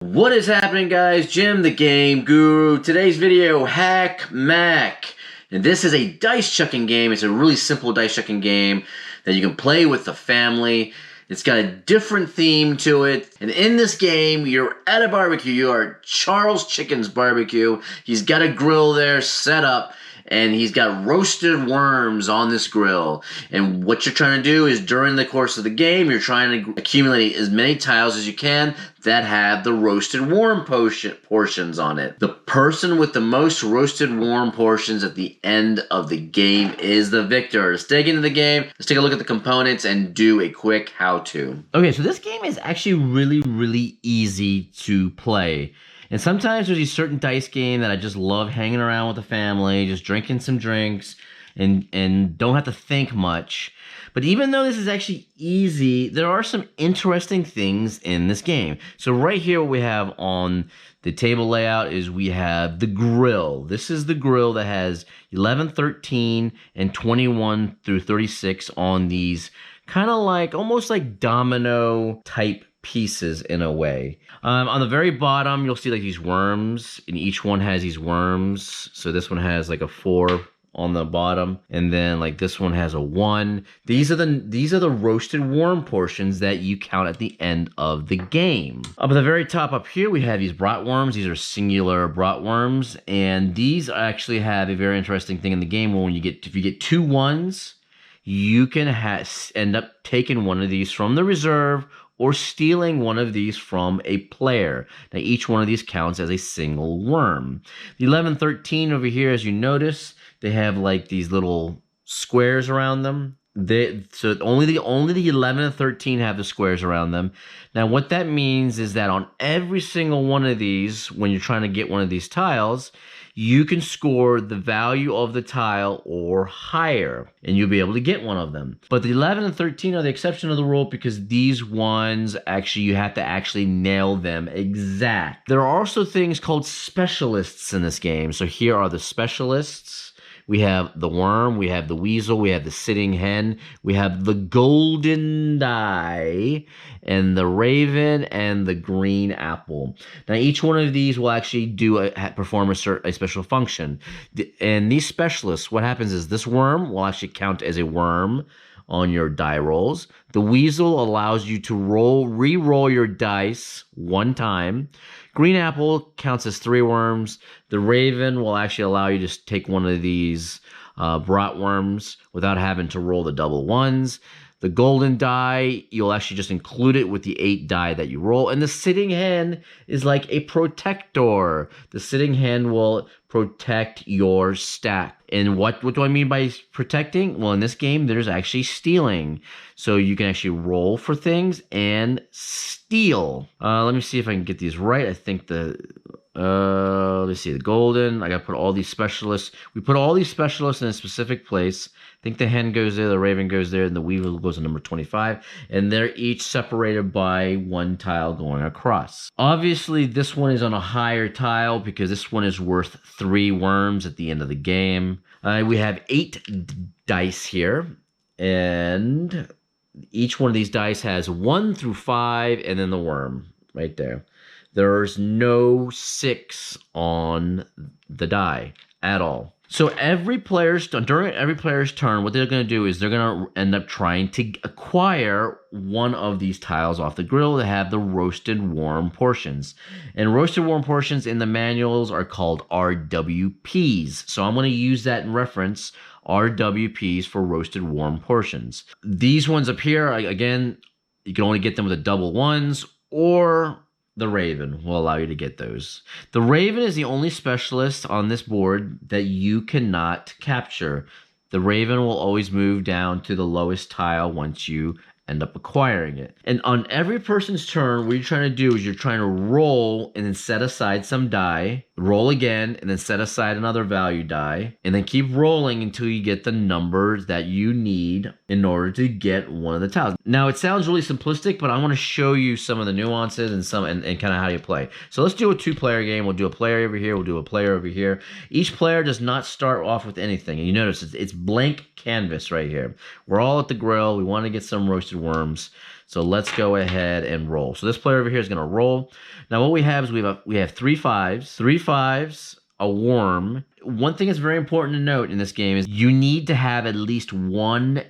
What is happening, guys? Jim the Game Guru. Today's video, Heckmeck. And this is a dice chucking game. It's a really simple dice chucking game that you can play with the family. It's got a different theme to it. And in this game, you're at a barbecue. You are Charles Chicken's barbecue. He's got a grill there set up, and he's got roasted worms on this grill. And what you're trying to do is during the course of the game, you're trying to accumulate as many tiles as you can that have the roasted worm portions on it. The person with the most roasted worm portions at the end of the game is the victor. Let's dig into the game. Let's take a look at the components and do a quick how-to. Okay, so this game is actually really easy to play. And sometimes there's these certain dice game that I just love hanging around with the family, just drinking some drinks, and don't have to think much. But even though this is actually easy, there are some interesting things in this game. So right here what we have on the table layout is we have the grill. This is the grill that has 11, 13, and 21 through 36 on these kind of like, almost like domino type pieces in a way. On the very bottom, you'll see like these worms, and each one has these worms. So this one has like a 4 on the bottom, and then like this one has a 1. These are the roasted worm portions that you count at the end of the game. Up at the very top up here, we have these bratworms. These are singular bratworms, and these actually have a very interesting thing in the game. When if you get 2 1s, you can end up taking one of these from the reserve or stealing one of these from a player. Now, each one of these counts as a single worm. The 11, 13 over here, as you notice, they have like these little squares around them. So only the 11 and 13 have the squares around them. Now, what that means is that on every single one of these, when you're trying to get one of these tiles, you can score the value of the tile or higher, and you'll be able to get one of them. But the 11 and 13 are the exception of the rule because these ones, actually, you have to actually nail them exact. There are also things called specialists in this game. So here are the specialists. We have the worm, we have the weasel, we have the sitting hen, we have the golden die, and the raven, and the green apple. Now, each one of these will actually perform a special function. And these specialists, what happens is this worm will actually count as a worm on your die rolls. The weasel allows you to re-roll your dice 1 time. Green apple counts as 3 worms. The raven will actually allow you to take one of these bratworms without having to roll the double 1s. The golden die, you'll actually just include it with the 8 die that you roll. And the sitting hen is like a protector. The sitting hen will protect your stack. And what do I mean by protecting? Well, in this game, there's actually stealing. So you can actually roll for things and steal. Let me see if I can get these right. I think let's see, the golden, I gotta put all these specialists. We put all these specialists in a specific place. I think the hen goes there, the raven goes there, and the weasel goes to number 25. And they're each separated by 1 tile going across. Obviously, this one is on a higher tile because this one is worth 3 worms at the end of the game. We have 8 dice here, and each one of these dice has 1 through 5, and then the worm right there. There's no 6 on the die at all. So during every player's turn, what they're going to do is they're going to end up trying to acquire one of these tiles off the grill that have the roasted worm portions. And roasted worm portions in the manuals are called RWPs. So I'm going to use that in reference, RWPs for roasted worm portions. These ones up here, again, you can only get them with the double 1s, or the raven will allow you to get those. The raven is the only specialist on this board that you cannot capture. The raven will always move down to the lowest tile once you end up acquiring it. And on every person's turn, what you're trying to do is you're trying to roll and then set aside some die, roll again, and then set aside another value die, and then keep rolling until you get the numbers that you need in order to get one of the tiles. Now, it sounds really simplistic, but I want to show you some of the nuances and kind of how you play. So let's do a 2-player game. We'll do a player over here. We'll do a player over here. Each player does not start off with anything. And you notice it's blank canvas right here. We're all at the grill. We want to get some roasted worms. So let's go ahead and roll. So this player over here is going to roll. Now what we have is we have 3 5s, a worm. One thing that's very important to note in this game is you need to have at least one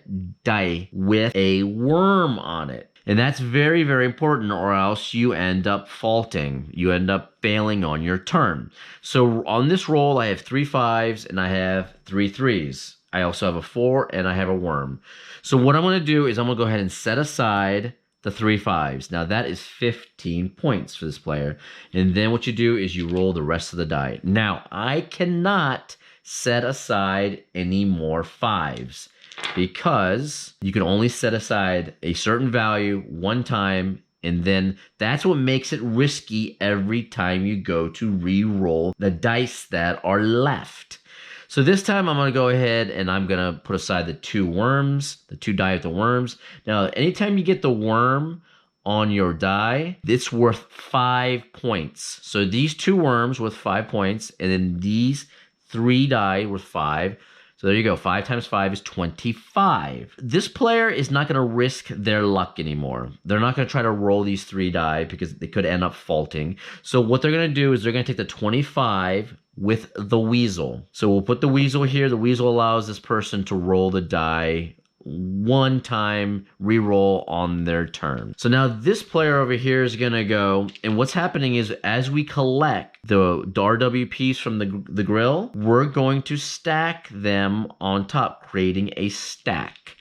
die with a worm on it. And that's very, very important, or else you end up faulting. You end up failing on your turn. So on this roll, I have 3 5s and I have 3 3s. I also have a 4 and I have a worm. So what I'm going to do is I'm going to go ahead and set aside the 3 5s. Now that is 15 points for this player. And then what you do is you roll the rest of the die. Now I cannot set aside any more 5s, because you can only set aside a certain value one time, and then that's what makes it risky every time you go to re-roll the dice that are left. So this time I'm going to go ahead and I'm going to put aside the 2 worms, the 2 die with the worms. Now, anytime you get the worm on your die, it's worth 5 points. So these 2 worms worth 5 points, and then these 3 die worth 5. So there you go. 5 times 5 is 25. This player is not going to risk their luck anymore. They're not going to try to roll these 3 die because they could end up faulting. So what they're going to do is they're going to take the 25 with the weasel. So we'll put the weasel here. The weasel allows this person to roll the die one time, re-roll on their turn. So now this player over here is going to go, and what's happening is as we collect the RWPs from the grill, we're going to stack them on top, creating a stack.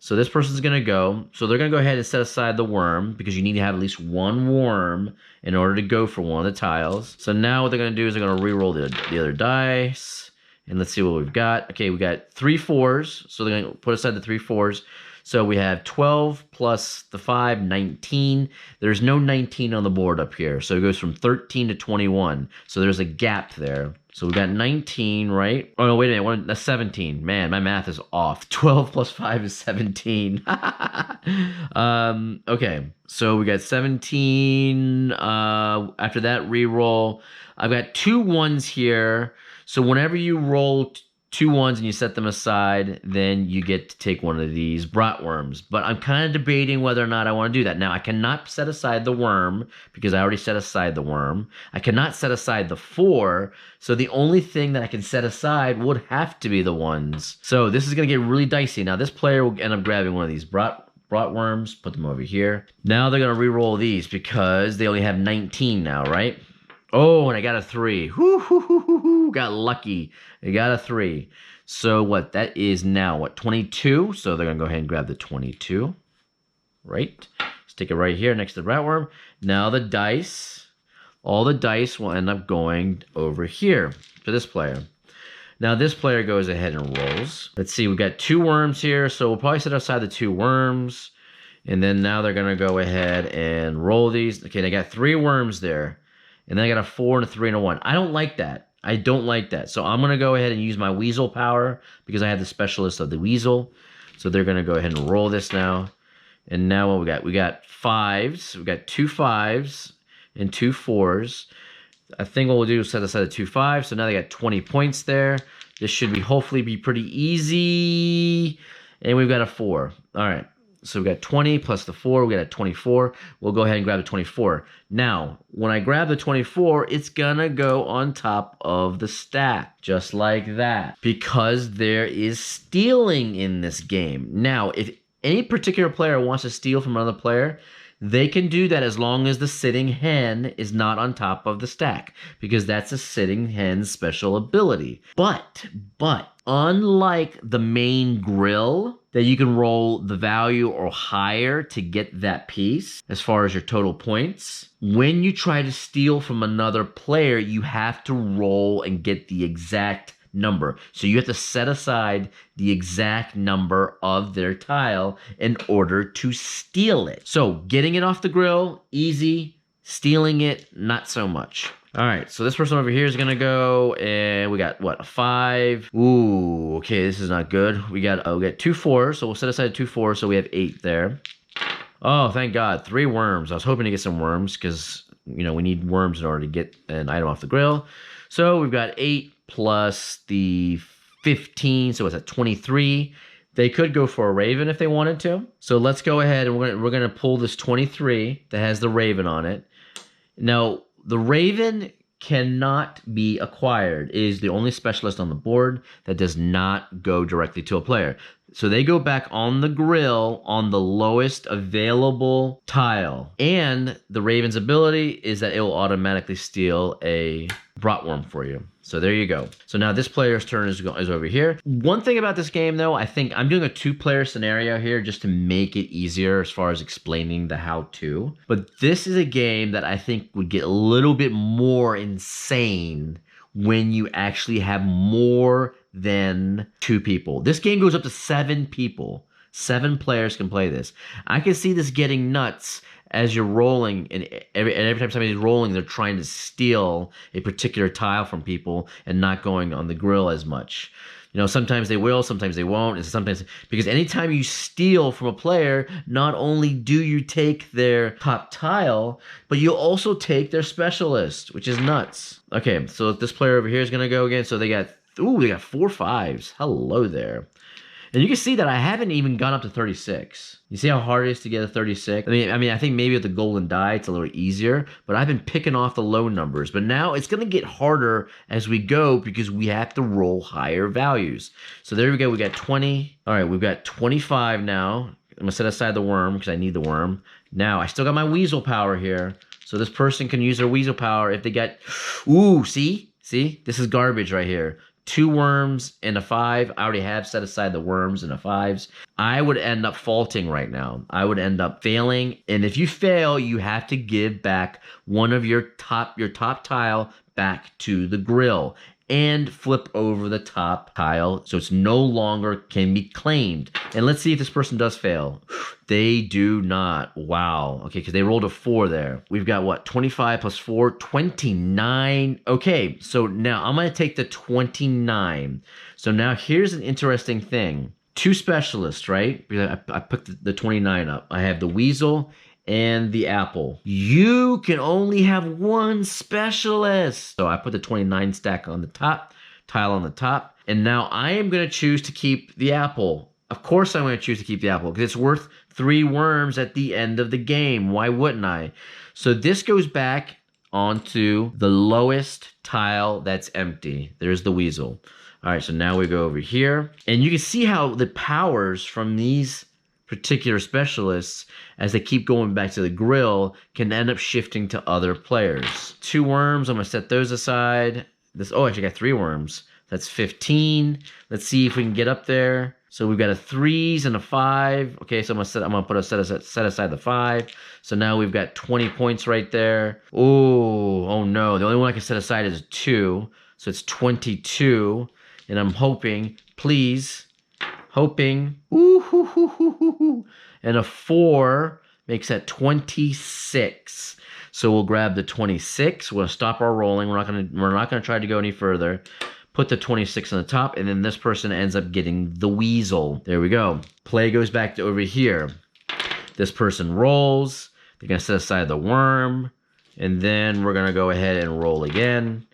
So this person's going to go, so they're going to go ahead and set aside the worm, because you need to have at least 1 worm in order to go for one of the tiles. So now what they're going to do is they're going to re-roll the other dice. And let's see what we've got. Okay, we got 3 4s. So they're going to put aside the 3 4s. So we have 12 plus the 5, 19. There's no 19 on the board up here. So it goes from 13 to 21. So there's a gap there. So we got 19, right? Oh, no, wait a minute. That's 17. Man, my math is off. 12 plus 5 is 17. Okay, so we got 17. After that, re-roll. I've got 2 1s here. So whenever you roll 2 1s and you set them aside, then you get to take one of these bratworms. But I'm kind of debating whether or not I want to do that. Now, I cannot set aside the worm because I already set aside the worm. I cannot set aside the 4. So the only thing that I can set aside would have to be the 1s. So this is going to get really dicey. Now, this player will end up grabbing one of these bratworms, put them over here. Now they're going to re-roll these because they only have 19 now, right? Oh, and I got a 3. Got lucky. I got a 3. So what? That is now, what, 22? So they're going to go ahead and grab the 22. Right? Stick it right here next to the ratworm. Now the dice. All the dice will end up going over here for this player. Now this player goes ahead and rolls. Let's see. We've got 2 worms here. So we'll probably set aside the 2 worms. And then now they're going to go ahead and roll these. Okay, they got 3 worms there. And then I got a 4 and a 3 and a 1. I don't like that. I don't like that. So I'm going to go ahead and use my weasel power because I have the specialist of the weasel. So they're going to go ahead and roll this now. And now what we got? We got 5s. We got 2 5s and 2 4s. I think what we'll do is set aside the 2 5s. So now they got 20 points there. This should be hopefully be pretty easy. And we've got a 4. All right. So we got 20 plus the 4, we got a 24. We'll go ahead and grab the 24. Now, when I grab the 24, it's gonna go on top of the stack, just like that, because there is stealing in this game. Now, if any particular player wants to steal from another player, they can do that as long as the sitting hen is not on top of the stack, because that's a sitting hen's special ability. But, unlike the main grill, that you can roll the value or higher to get that piece as far as your total points, when you try to steal from another player, you have to roll and get the exact number. So you have to set aside the exact number of their tile in order to steal it. So getting it off the grill, easy. Stealing it, not so much. All right, so this person over here is gonna go, and we got what, a 5? Ooh, okay, this is not good. We got 2 4s, so we'll set aside 2 4s, so we have 8 there. Oh, thank God, 3 worms. I was hoping to get some worms because we need worms in order to get an item off the grill. So we've got 8 plus the 15, so it's at 23. They could go for a Raven if they wanted to. So let's go ahead and we're gonna pull this 23 that has the Raven on it. Now, the Raven cannot be acquired. It is the only specialist on the board that does not go directly to a player. So they go back on the grill on the lowest available tile. And the Raven's ability is that it will automatically steal a Bratwurm for you. So there you go. So now this player's turn is over here. One thing about this game though, I think I'm doing a 2-player scenario here just to make it easier as far as explaining the how-to. But this is a game that I think would get a little bit more insane when you actually have more than 2 people. This game goes up to 7 people. 7 players can play this. I can see this getting nuts as you're rolling, and every time somebody's rolling, they're trying to steal a particular tile from people and not going on the grill as much. You know, sometimes they will, sometimes they won't, and sometimes, because anytime you steal from a player, not only do you take their top tile, but you also take their specialist, which is nuts. Okay, so this player over here is gonna go again. So they got 4 5s. Hello there. And you can see that I haven't even gone up to 36. You see how hard it is to get a 36? I mean, I think maybe with the golden die, it's a little easier, but I've been picking off the low numbers. But now it's going to get harder as we go because we have to roll higher values. So there we go. We got 20. All right, we've got 25 now. I'm going to set aside the worm because I need the worm. Now, I still got my weasel power here. So this person can use their weasel power if they get... Ooh, see? See? This is garbage right here. 2 worms and a 5. I already have set aside the worms and the 5s. I would end up faulting right now. I would end up failing. And if you fail, you have to give back one of your top tile back to the grill and flip over the top tile so it's no longer can be claimed. And let's see if this person does fail. They do not. Wow. Okay, because they rolled a 4 there. We've got what? 25 plus 4, 29. Okay, so now I'm going to take the 29. So now here's an interesting thing. 2 specialists, right? Because I picked the 29 up. I have the weasel and the apple. You can only have 1 specialist. So I put the 29 stack on the top, tile on the top, and now I am going to choose to keep the apple. Of course I'm going to choose to keep the apple because it's worth 3 worms at the end of the game. Why wouldn't I? So this goes back onto the lowest tile that's empty. There's the weasel. All right, so now we go over here, and you can see how the powers from these particular specialists, as they keep going back to the grill, can end up shifting to other players. 2 worms, I'm gonna set those aside. Oh, actually I got 3 worms. That's 15. Let's see if we can get up there. So we've got a 3s and a 5. Okay, so I'm gonna set aside the 5. So now we've got 20 points right there. Oh no, the only one I can set aside is a 2. So it's 22. And I'm hoping, please, ooh, and a 4 makes that 26. So we'll grab the 26. We'll stop our rolling. We're not gonna try to go any further. Put the 26 on the top, and then this person ends up getting the weasel. There we go. Play goes back to over here. This person rolls. They're gonna set aside the worm, and then we're gonna go ahead and roll again.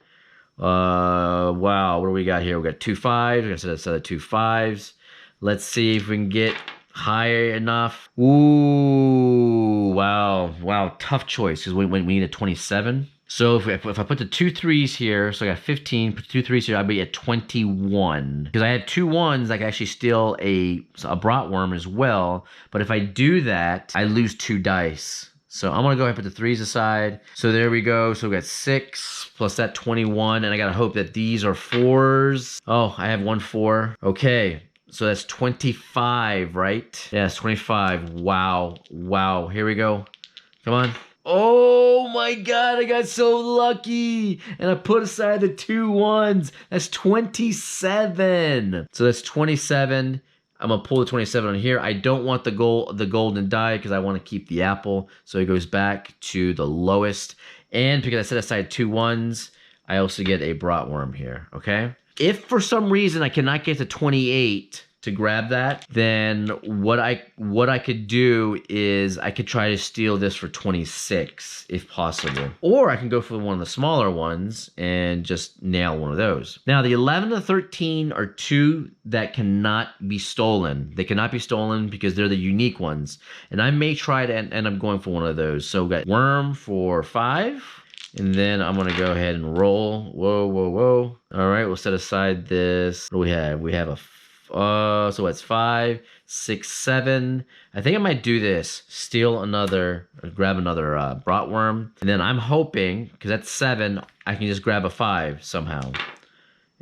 Wow, what do we got here? We got 2 5s. We're gonna set aside 2 5s. Let's see if we can get high enough. Ooh, wow, tough choice because we need a 27. So if I put the 2 3s here, so I got 15, put 2 3s here, I'll be at 21. Because I had 2 1s, I can actually steal a Bratwurm as well. But if I do that, I lose 2 dice. So I'm going to go ahead and put the 3s aside. So there we go. So we got 6 plus that 21. And I got to hope that these are 4s. Oh, I have 1 4. Okay. So that's 25, right? Yes, 25. Wow. Here we go. Come on. Oh my God, I got so lucky. And I put aside the 2 1s. That's 27. So that's 27. I'm gonna pull the 27 on here. I don't want the golden die because I want to keep the apple. So it goes back to the lowest. And because I set aside 2 1s, I also get a Bratwurm here, okay? If for some reason I cannot get to 28, to grab that, then what I could do is I could try to steal this for 26 if possible. Or I can go for one of the smaller ones and just nail one of those. Now the 11 and the 13 are two that cannot be stolen. They cannot be stolen because they're the unique ones. And I may try to end up going for one of those. So we got worm for 5. And then I'm going to go ahead and roll. Whoa, whoa, whoa. All right, we'll set aside this. What do we have? We have a, so it's 5, 6, 7. I think I might do this. Steal another, grab another bratwurm. And then I'm hoping, because that's 7, I can just grab a 5 somehow.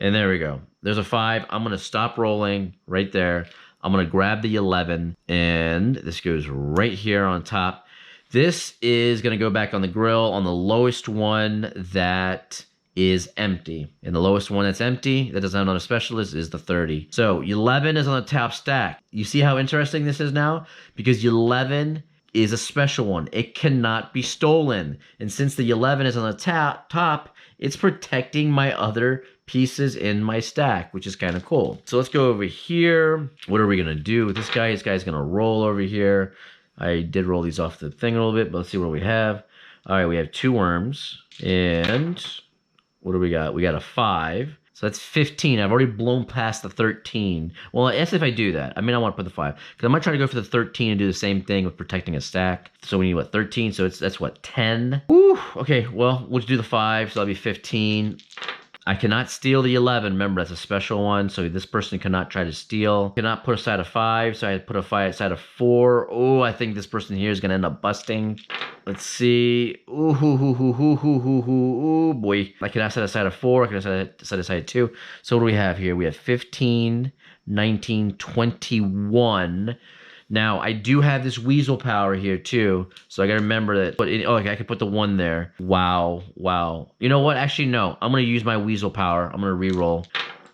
And there we go. There's a 5. I'm going to stop rolling right there. I'm going to grab the 11. And this goes right here on top. This is going to go back on the grill on the lowest one that is empty. And the lowest one that's empty, that doesn't have another specialist, is the 30. So 11 is on the top stack. You see how interesting this is now? Because 11 is a special one. It cannot be stolen. And since the 11 is on the top, it's protecting my other pieces in my stack, which is kind of cool. So let's go over here. What are we going to do with this guy? This guy's going to roll over here. I did roll these off the thing a little bit, but let's see what we have. All right, we have 2 worms. And what do we got? We got a 5. So that's 15. I've already blown past the 13. Well, I guess if I do that, I mean, I want to put the 5. Because I'm going to try to go for the 13 and do the same thing with protecting a stack. So we need, what, 13? So that's what, 10? Woo! Okay, well, we'll do the 5, so that'll be 15. I cannot steal the 11. Remember, that's a special one, so this person cannot try to steal. Cannot put aside a 5, so I put a 5 aside a 4. Oh, I think this person here is going to end up busting. Let's see. Ooh, boy. I can set aside a 4. I can set aside a 2. So what do we have here? We have 15, 19, 21. Now, I do have this weasel power here, too. So I got to remember that. But okay, I can put the 1 there. Wow. You know what? Actually, no. I'm going to use my weasel power. I'm going to re-roll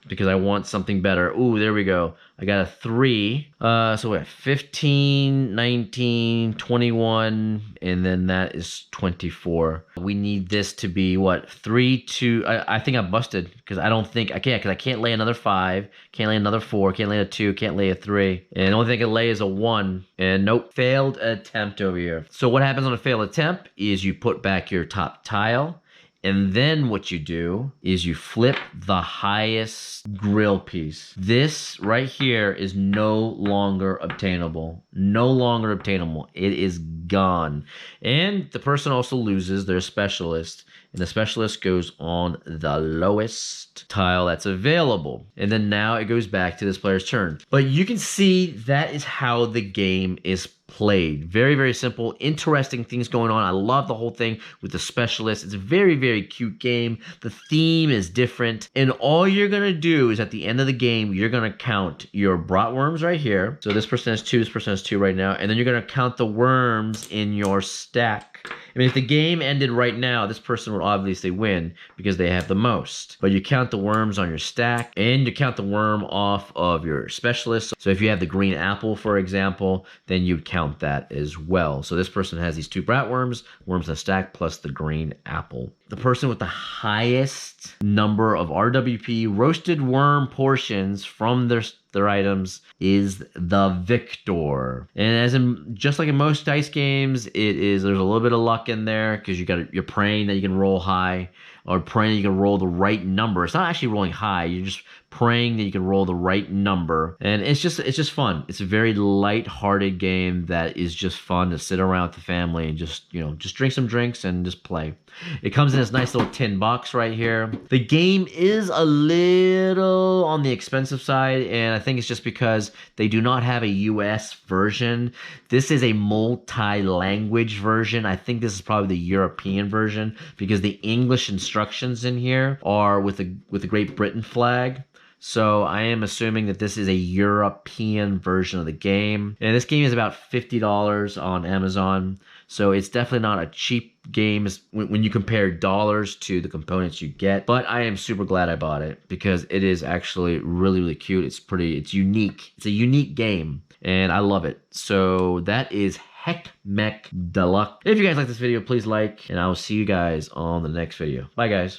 because I want something better. Ooh, there we go. I got a 3. So we have 15, 19, 21, and then that is 24. We need this to be, what, 3, 2... I think I busted, because I don't think... I can't, because I can't lay another 5, can't lay another 4, can't lay a 2, can't lay a 3. And the only thing I can lay is a 1. And nope, failed attempt over here. So what happens on a failed attempt is you put back your top tile, and then what you do is you flip the highest grill piece. This right here is no longer obtainable. No longer obtainable. It is gone. And the person also loses their specialist. And the specialist goes on the lowest tile that's available. And then now it goes back to this player's turn. But you can see that is how the game is played. Very, very simple. Interesting things going on. I love the whole thing with the specialist. It's a very, very cute game. The theme is different. And all you're going to do is at the end of the game, you're going to count your bratwurms right here. So this person has 2, this person has 2 right now. And then you're going to count the worms in your stack. I mean, if the game ended right now, this person would obviously win because they have the most. But you count the worms on your stack and you count the worm off of your specialist. So if you have the green apple, for example, then you'd count that as well. So this person has these 2 bratwurms, worms in the stack, plus the green apple. The person with the highest number of RWP roasted worm portions from their items is the victor. And just like in most dice games, there's a little bit of luck in there because you're praying that you can roll high or praying that you can roll the right number. It's not actually rolling high. You're just praying that you can roll the right number. And it's just fun. It's a very light-hearted game that is just fun to sit around with the family and just drink some drinks and just play. It comes in this nice little tin box right here. The game is a little on the expensive side, and I think it's just because they do not have a US version. This is a multi-language version. I think this is probably the European version because the English instructions in here are with the Great Britain flag. So I am assuming that this is a European version of the game. And this game is about $50 on Amazon. So it's definitely not a cheap game when you compare dollars to the components you get. But I am super glad I bought it because it is actually really, really cute. It's unique. It's a unique game and I love it. So that is Heckmeck Deluxe. If you guys like this video, please like, and I will see you guys on the next video. Bye, guys.